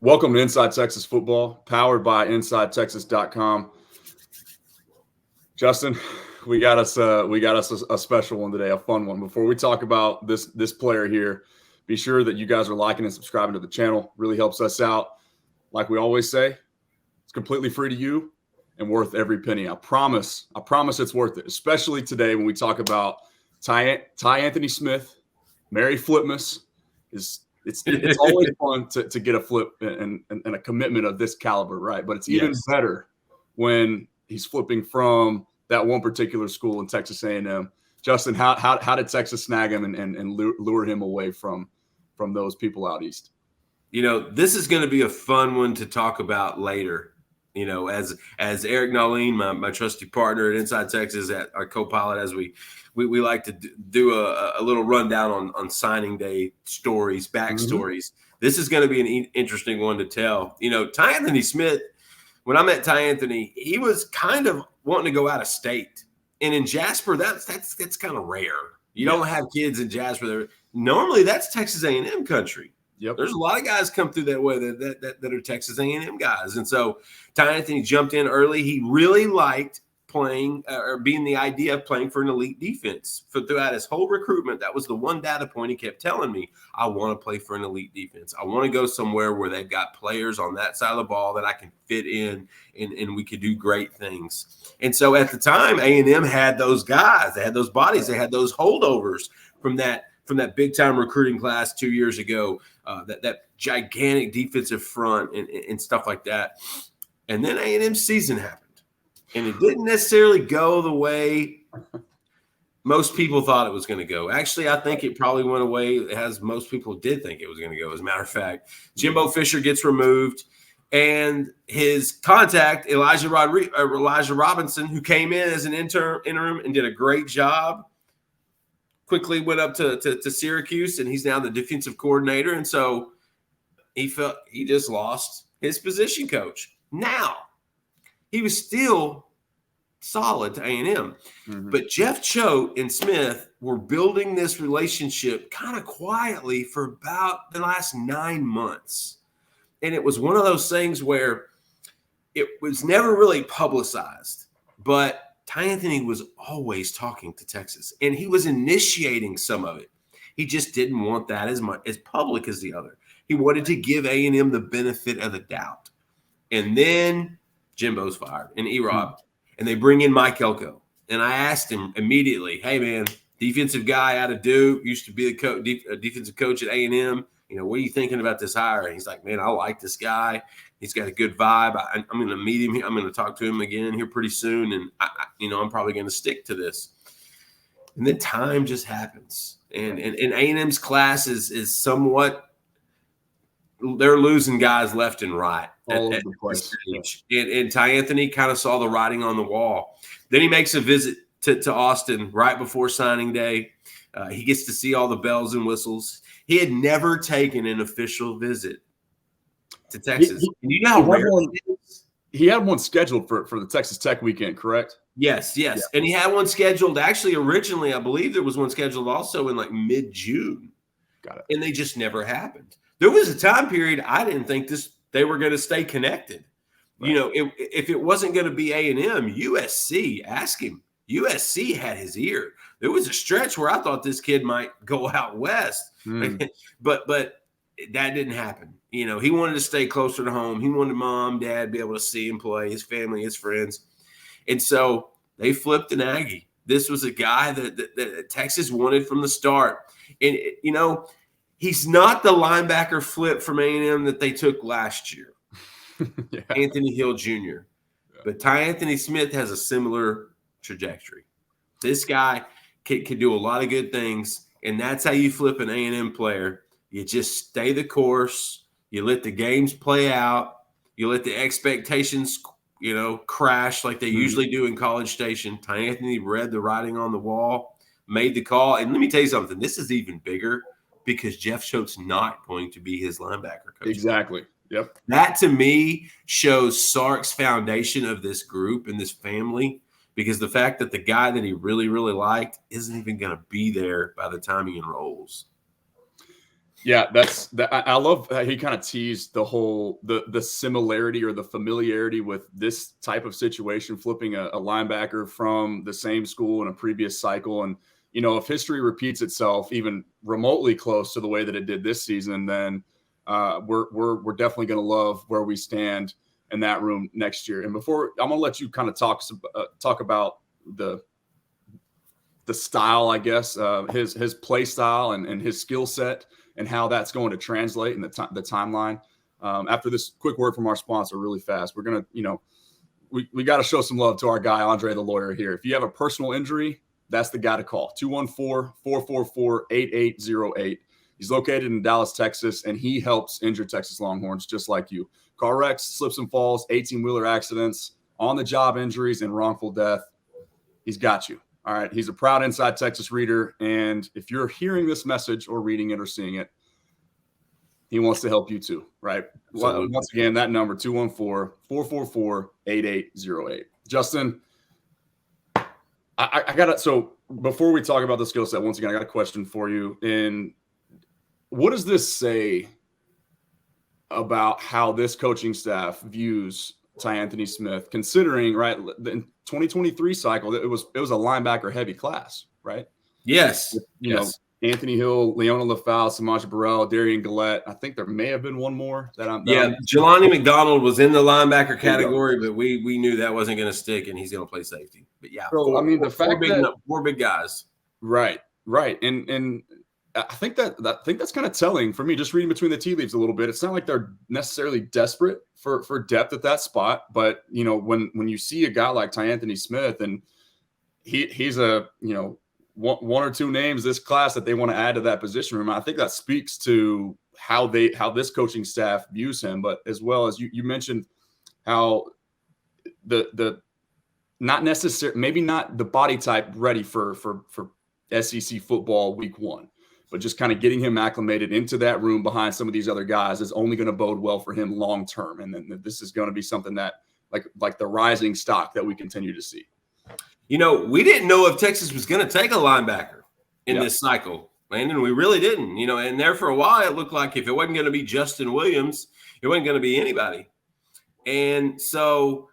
Welcome to Inside Texas Football, powered by InsideTexas.com. Justin, we got us a special one today, a fun one. Before we talk about this player here, be sure that you guys are liking and subscribing to the channel. Really helps us out. Like we always say, it's completely free to you and worth every penny. I promise it's worth it, especially today when we talk about Tyanthony Smith, Mary Flipmas. It's always fun to get a flip and a commitment of this caliber, right? But it's even better when he's flipping from that one particular school in Texas A&M. Justin, how did Texas snag him and lure him away from those people out east? You know, this is going to be a fun one to talk about later. You know, as Eric Nolene, my trusty partner at Inside Texas, at our co-pilot, as we like to do a little rundown on signing day stories, backstories. This is going to be an interesting one to tell. You know, Tyanthony Smith, when I met Tyanthony, he was kind of wanting to go out of state. And in Jasper, that's kind of rare. You don't have kids in Jasper there. Normally, that's Texas A&M country. Yep. There's a lot of guys come through that way that are Texas A&M guys. And so Tyanthony jumped in early. He really liked playing or being the idea of playing for an elite defense. Throughout his whole recruitment, that was the one data point he kept telling me. I want to play for an elite defense. I want to go somewhere where they've got players on that side of the ball that I can fit in and we could do great things. And so at the time, A&M had those guys. They had those bodies. They had those holdovers from that big-time recruiting class 2 years ago, that gigantic defensive front and stuff like that. And then A&M's season happened. And it didn't necessarily go the way most people thought it was going to go. Actually, I think it probably went away as most people did think it was going to go. As a matter of fact, Jimbo Fisher gets removed, and his contact, Elijah Robinson, who came in as an interim and did a great job, quickly went up to Syracuse, and he's now the defensive coordinator. And so he felt he just lost his position coach. Now, he was still solid to A&M. But Jeff Choate and Smith were building this relationship kind of quietly for about the last 9 months. And it was one of those things where it was never really publicized, but Tyanthony was always talking to Texas, and he was initiating some of it. He just didn't want that as much as public as the other. He wanted to give A&M the benefit of the doubt. And then Jimbo's fired and E-Rob, and they bring in Mike Elko. And I asked him immediately, hey, man, defensive guy out of Duke, used to be a defensive coach at A&M. You know, what are you thinking about this hire? And he's like, man, I like this guy. He's got a good vibe. I'm going to meet him. I'm going to talk to him again here pretty soon. And, I'm probably going to stick to this. And then time just happens. And A&M's class is somewhat – they're losing guys left and right. All over the place. And Tyanthony kind of saw the writing on the wall. Then he makes a visit to Austin right before signing day. He gets to see all the bells and whistles. He had never taken an official visit to Texas. And you know how rare it is? He had one scheduled for the Texas Tech weekend, correct? Yes. Yeah. And he had one scheduled. Actually, originally, I believe there was one scheduled also in like mid-June. Got it. And they just never happened. There was a time period I didn't think they were going to stay connected. Right. You know, if it wasn't going to be A&M, USC, ask him. USC had his ear. There was a stretch where I thought this kid might go out west, but that didn't happen. You know, he wanted to stay closer to home. He wanted mom, dad be able to see him play, his family, his friends. And so they flipped an Aggie. This was a guy that Texas wanted from the start. And, you know, he's not the linebacker flip from A&M that they took last year, Anthony Hill Jr. Yeah. But Tyanthony Smith has a similar trajectory. This guy can do a lot of good things, and that's how you flip an A&M player. You just stay the course. You let the games play out. You let the expectations, crash like they usually do in College Station. Tyanthony read the writing on the wall, made the call. And let me tell you something. This is even bigger because Jeff Choate's not going to be his linebacker coach. Exactly. Yep. That, to me, shows Sark's foundation of this group and this family, because the fact that the guy that he really, really liked isn't even going to be there by the time he enrolls. Yeah, that's that. I love how he kind of teased the whole the similarity or the familiarity with this type of situation, flipping a linebacker from the same school in a previous cycle. And if history repeats itself even remotely close to the way that it did this season, then we're definitely going to love where we stand in that room next year. And before, I'm going to let you kind of talk about the style, I guess, his play style and his skill set and how that's going to translate in the timeline. After this quick word from our sponsor really fast, we're going to, we got to show some love to our guy, Andre the lawyer here. If you have a personal injury, that's the guy to call, 214-444-8808. He's located in Dallas, Texas, and he helps injured Texas Longhorns just like you. Car wrecks, slips and falls, 18-wheeler accidents, on-the-job injuries, and wrongful death. He's got you. All right. He's a proud Inside Texas reader. And if you're hearing this message or reading it or seeing it, he wants to help you too. Right. Absolutely. Once again, that number 214-444-8808. Justin, I got it. So before we talk about the skill set, once again, I got a question for you. And what does this say about how this coaching staff views Tyanthony Smith, considering, right, the 2023 cycle, it was a linebacker heavy class, right? Yes. Anthony Hill, Leona LaFalle, Samaj Burrell, Darian Gillette. I think there may have been one more Jelani McDonald was in the linebacker category, but we knew that wasn't going to stick, and he's going to play safety. But yeah, four big guys. Right. And I think that's kind of telling for me, just reading between the tea leaves a little bit. It's not like they're necessarily desperate for depth at that spot, but when you see a guy like Tyanthony Smith, and he's a one or two names this class that they want to add to that position room, I think that speaks to how this coaching staff views him. But as well as you mentioned how the not necessarily, maybe not the body type ready for SEC football week one, but just kind of getting him acclimated into that room behind some of these other guys is only going to bode well for him long term. And then this is going to be something that like the rising stock that we continue to see. We didn't know if Texas was going to take a linebacker in this cycle, Landon. We really didn't. And there for a while it looked like if it wasn't going to be Justin Williams, it wasn't going to be anybody. And so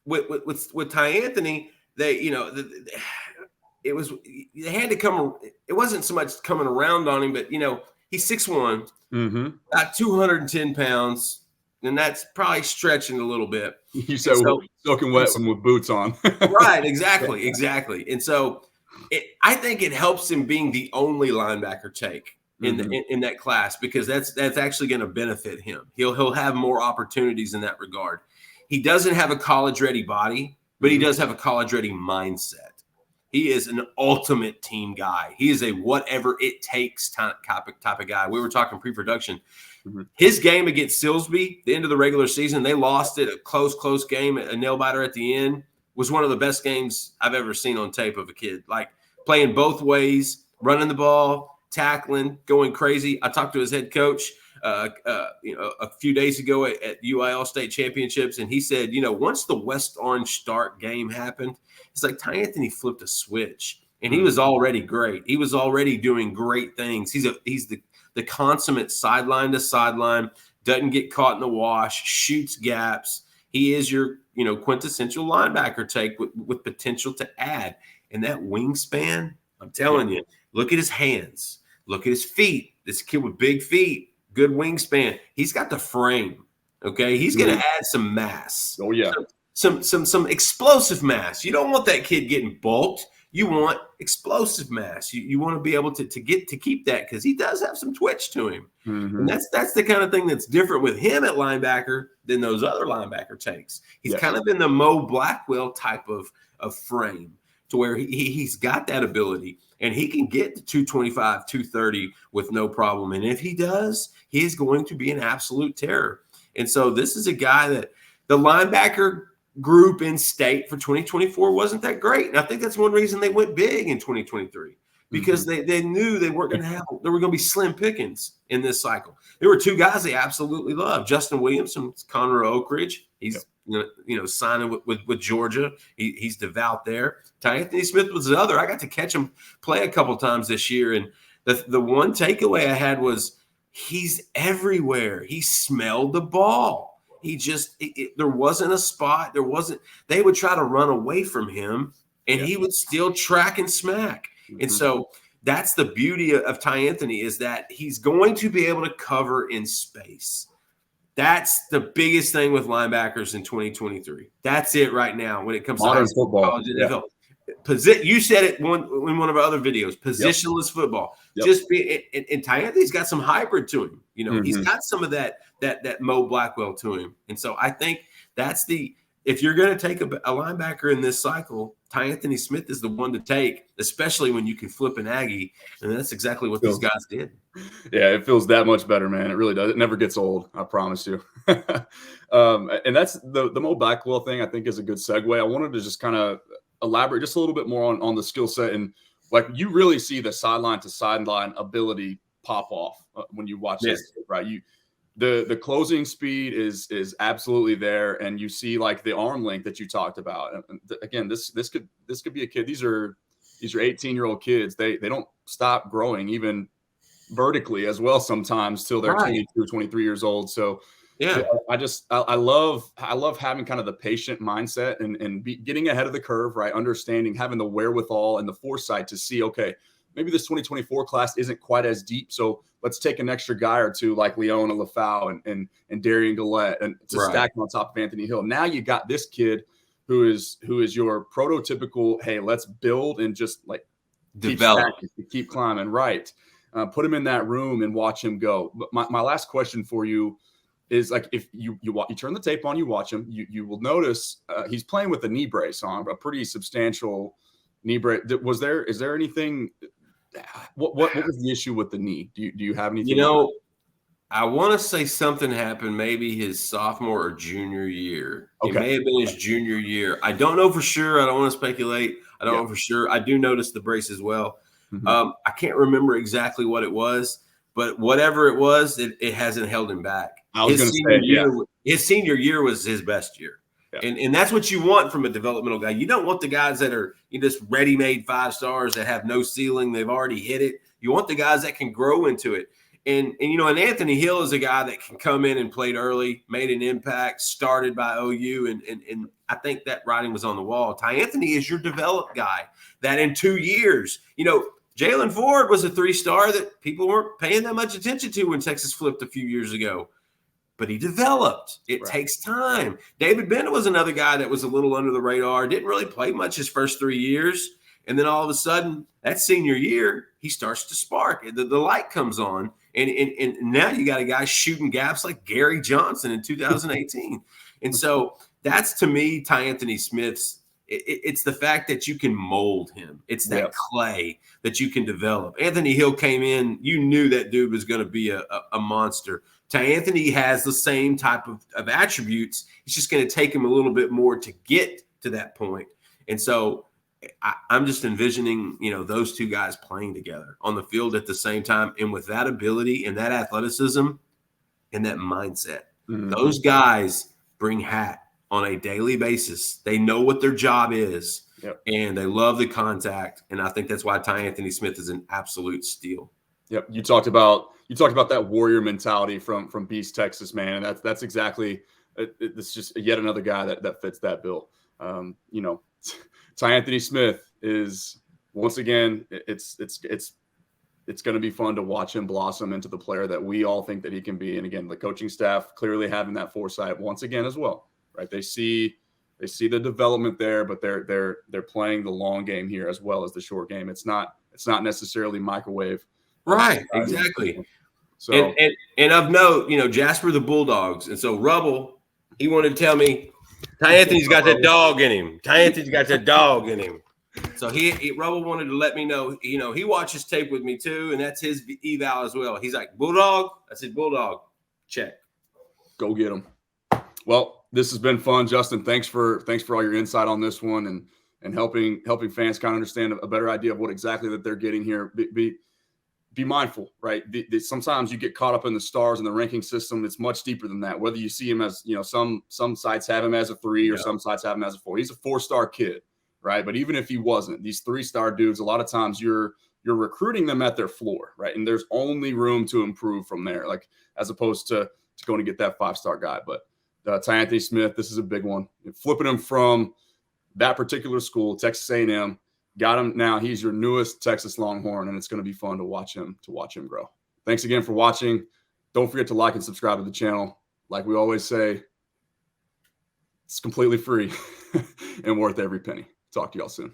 with Tyanthony, they had to come. It wasn't so much coming around on him, but he's 6'1", about 210 pounds, and that's probably stretching a little bit. You said soaking wet with boots on, right? Exactly. And so, I think it helps him being the only linebacker take in that class, because that's actually going to benefit him. He'll have more opportunities in that regard. He doesn't have a college ready body, but he does have a college ready mindset. He is an ultimate team guy. He is a whatever it takes type of guy. We were talking pre-production. His game against Silsbee, the end of the regular season, they lost it, a close game, a nail biter at the end, was one of the best games I've ever seen on tape of a kid. Like playing both ways, running the ball, tackling, going crazy. I talked to his head coach a few days ago at UIL state championships, and he said, once the West Orange Stark game happened, it's like Tyanthony flipped a switch, and he was already great. He was already doing great things. He's the consummate sideline to sideline, doesn't get caught in the wash, shoots gaps. He is your quintessential linebacker take with potential to add. And that wingspan, I'm telling you, look at his hands, look at his feet. This kid with big feet, good wingspan. He's got the frame. Okay, he's going to add some mass. Oh yeah. Some explosive mass. You don't want that kid getting bulked. You want explosive mass. You want to be able to keep that, because he does have some twitch to him. And that's the kind of thing that's different with him at linebacker than those other linebacker takes. He's kind of in the Mo Blackwell type of frame, to where he's got that ability, and he can get to 225, 230 with no problem. And if he does, he is going to be an absolute terror. And so this is a guy that the linebacker group in state for 2024 wasn't that great. And I think that's one reason they went big in 2023, because they knew they weren't going to have, there were going to be slim pickings in this cycle. There were two guys they absolutely loved, Justin Williams and Conroe Oak Ridge. He's signing with Georgia. He's devout there. Tyanthony Smith was the other. I got to catch him play a couple times this year, and the one takeaway I had was he's everywhere. He smelled the ball. He just there wasn't a spot. They would try to run away from him, and he would still track and smack. Mm-hmm. And so that's the beauty of Tyanthony, is that he's going to be able to cover in space. That's the biggest thing with linebackers in 2023. That's it right now when it comes to modern football. College, NFL. You said it in one of our other videos, positionless football. Just be, and Tyanthony's got some hybrid to him. He's got some of that Mo Blackwell to him. And so I think that's if you're going to take a linebacker in this cycle, Tyanthony Smith is the one to take, especially when you can flip an Aggie. And that's exactly what these guys did. Yeah, it feels that much better, man. It really does. It never gets old, I promise you. And that's the Mo Blackwell thing, I think, is a good segue. I wanted to just kind of elaborate just a little bit more on the skill set. And like, you really see the sideline to sideline ability pop off when you watch this, right? The closing speed is absolutely there, and you see like the arm length that you talked about. And again, this could be a kid. These are 18-year-old kids. They don't stop growing even vertically as well sometimes till they're 22, 23 years old. So yeah, I love having kind of the patient mindset and getting ahead of the curve, right? Understanding, having the wherewithal and the foresight to see, okay, maybe this 2024 class isn't quite as deep, so let's take an extra guy or two like Leona Lafau and Darian Gillette and to stack on top of Anthony Hill. Now you got this kid who is your prototypical, hey, let's build and just like keep climbing, right? Put him in that room and watch him go. But my last question for you is, like, if you turn the tape on, you watch him, you will notice he's playing with a knee brace on, a pretty substantial knee brace. Is there anything? What was the issue with the knee? Do you have anything? I want to say something happened maybe his sophomore or junior year. Okay. It may have been his junior year. I don't know for sure. I don't want to speculate. I don't know for sure. I do notice the brace as well. Mm-hmm. I can't remember exactly what it was, but whatever it was, it hasn't held him back. His senior year was his best year. Yeah. And that's what you want from a developmental guy. You don't want the guys that are just ready-made 5 stars that have no ceiling. They've already hit it. You want the guys that can grow into it. And Anthony Hill is a guy that can come in and played early, made an impact, started by OU, and I think that writing was on the wall. Tyanthony is your developed guy that in 2 years, Jalen Ford was a 3-star that people weren't paying that much attention to when Texas flipped a few years ago. But he developed. It takes time. David Bennett was another guy that was a little under the radar, didn't really play much his first 3 years. And then all of a sudden, that senior year, he starts to spark. The light comes on. And now you got a guy shooting gaps like Gary Johnson in 2018. And so that's, to me, Tyanthony Smith's. It's the fact that you can mold him. It's that clay that you can develop. Anthony Hill came in. You knew that dude was going to be a monster. Tyanthony has the same type of attributes. It's just going to take him a little bit more to get to that point. And so I'm just envisioning, those two guys playing together on the field at the same time. And with that ability and that athleticism and that mindset, those guys bring hat on a daily basis. They know what their job is, and they love the contact. And I think that's why Tyanthony Smith is an absolute steal. Yep. You talked about that warrior mentality from Beast, Texas, man. And that's exactly it's just yet another guy that fits that bill. Tyanthony Smith is, once again, it's going to be fun to watch him blossom into the player that we all think that he can be. And again, the coaching staff clearly having that foresight once again as well, right? They see the development there, but they're playing the long game here as well as the short game. It's not necessarily microwave. Right, exactly. So and of note, Jasper the Bulldogs, and so Rubble, he wanted to tell me Tyanthony's got that dog in him. Tyanthony's got that dog in him. So Rubble wanted to let me know. He watches tape with me too, and that's his eval as well. He's like, Bulldog. I said, Bulldog. Check. Go get him. Well, this has been fun, Justin. Thanks for all your insight on this one and helping fans kind of understand a better idea of what exactly that they're getting here. Be mindful, right? Sometimes you get caught up in the stars and the ranking system. It's much deeper than that. Whether you see him as, some sites have him as a 3 or some sites have him as a 4. He's a 4-star kid, right? But even if he wasn't, these 3-star dudes, a lot of times you're you're recruiting them at their floor, right? And there's only room to improve from there, like as opposed to going to get that 5-star guy. But Tyanthony Smith, this is a big one. Flipping him from that particular school, Texas A&M, got him now. He's your newest Texas Longhorn, and it's going to be fun to watch him grow. Thanks again for watching. Don't forget to like and subscribe to the channel. Like we always say, it's completely free and worth every penny. Talk to y'all soon.